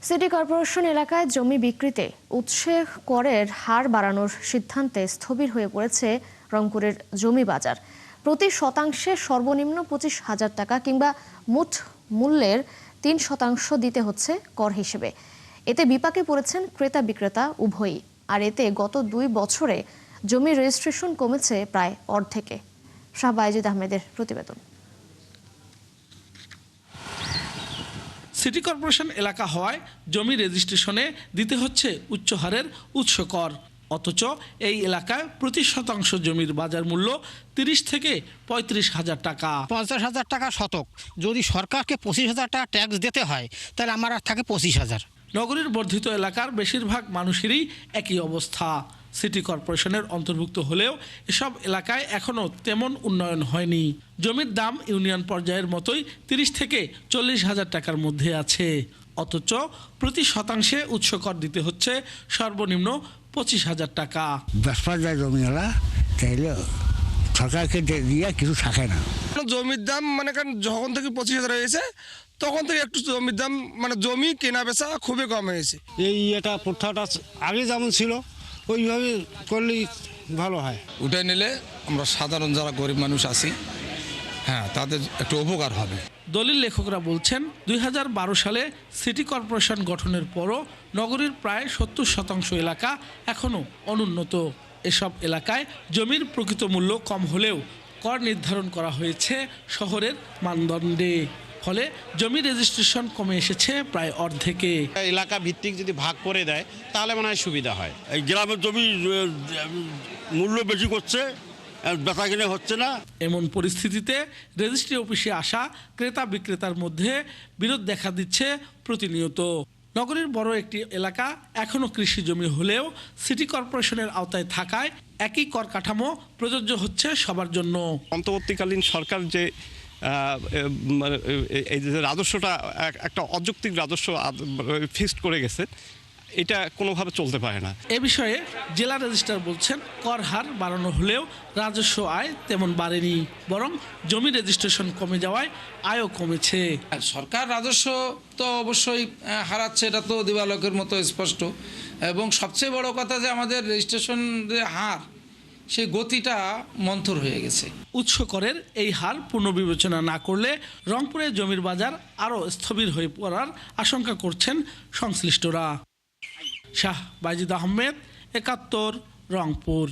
City corporation এলাকায় জমি বিক্রিতে উৎসে করের হার বাড়ানোর সিদ্ধান্তে স্থবির হয়ে পড়েছে রংপুরের জমি বাজার। প্রতি শতাংশে সর্বনিম্ন 25,000 টাকা কিংবা মোট মূল্যের 3% দিতে হচ্ছে কর হিসেবে। এতে বিপাকে পড়েছেন ক্রেতা বিক্রেতা উভয়ই। আর এতে গত 2 বছরে জমি রেজিস্ট্রেশন কমেছে প্রায় অর্ধেকে। শাহ বাইজিদ আহমেদের প্রতিবেদন। সিটি কর্পোরেশন এলাকা হওয়ায় জমি রেজিস্ট্রেশনে দিতে হচ্ছে উচ্চ হারের উৎস কর। অথচ এই এলাকায় প্রতি শতাংশ জমির বাজার মূল্য 30 থেকে 35,000 টাকা। 50,000 টাকা শতক। যদি সরকারকে 25,000 টাকা ট্যাক্স দিতে হয় তাহলে আমার আর থাকে 25,000। নগরীর বর্ধিত এলাকার বেশিরভাগ মানুষেরই একই অবস্থা। সিটি কর্পোরেশনের অন্তর্ভুক্ত হলেও এসব এলাকায় এখনও তেমন উন্নয়ন হয়নি। জমির দাম ইউনিয়ন পর্যায়ের মতোই 30 থেকে 40,000 টাকার মধ্যে আছে। অথচ প্রতি শতাংশে উৎস কর দিতে হচ্ছে সর্বনিম্ন 25,000 টাকা। ব্যবসা যায় জমিওয়ালা তাইলে সরকারকে দিয়ে কিছু থাকে না। জমির দাম যখন থেকে 25,000 হয়েছে তখন থেকে একটু জমির দাম জমি কেনা বেচা খুবই কম হয়েছে। এটা প্রথাটা আগে যেমন ছিল ওইভাবে করলেই ভালো হয়। উঠে নিলে আমরা সাধারণ যারা গরিব মানুষ আছি তাদের একটু উপকার হবে। দলিল লেখকরা বলছেন 2012 সালে সিটি কর্পোরেশন গঠনের পরও নগরীর প্রায় 70% এলাকা এখনও অনুন্নত। এসব এলাকায় জমির প্রকৃত মূল্য কম হলেও কর নির্ধারণ করা হয়েছে শহরের মানদণ্ডে। ফলে জমি রেজিস্ট্রেশন কমে এসেছে প্রায় অর্ধেকে। এলাকা ভিত্তিক যদি ভাগ করে দেয় তাহলে মনে হয় সুবিধা হয়। এই গ্রামের জমি মূল্য বেশি করছে, বেচা কিনে হচ্ছে না। এমন পরিস্থিতিতে রেজিস্ট্রি অফিসে আসা ক্রেতা বিক্রেতার মধ্যে বিরোধ দেখা দিচ্ছে প্রতিনিয়ত। নগরীর বড় একটি এলাকা এখনও কৃষি জমি হলেও সিটি কর্পোরেশনের আওতায় থাকায় একই কর কাঠামো প্রযোজ্য হচ্ছে সবার জন্য। অন্তর্বর্তীকালীন সরকার যে এই যে রাজস্বটা একটা অযৌক্তিক রাজস্ব ফিক্সড করে গেছে, এটা কোনোভাবে চলতে পারে না। এ বিষয়ে জেলা রেজিস্ট্রার বলছেন কর হার বাড়ানো হলেও রাজস্ব আয় তেমন বাড়েনি, বরং জমি রেজিস্ট্রেশন কমে যাওয়ায় আয়ও কমেছে। সরকার রাজস্ব তো অবশ্যই হারাচ্ছে, এটা তো দিবালোকের মতো স্পষ্ট। এবং সবচেয়ে বড় কথা যে আমাদের রেজিস্ট্রেশন যে হার, সেই গতিটা মন্থর হয়ে গেছে। উৎস করের এই হার পুনর্বিবেচনা না করলে রংপুরে জমির বাজার আরও স্থবির হয়ে পড়ার আশঙ্কা করছেন সংশ্লিষ্টরা। শাহ বাইজিদ আহমেদ, 71, রংপুর।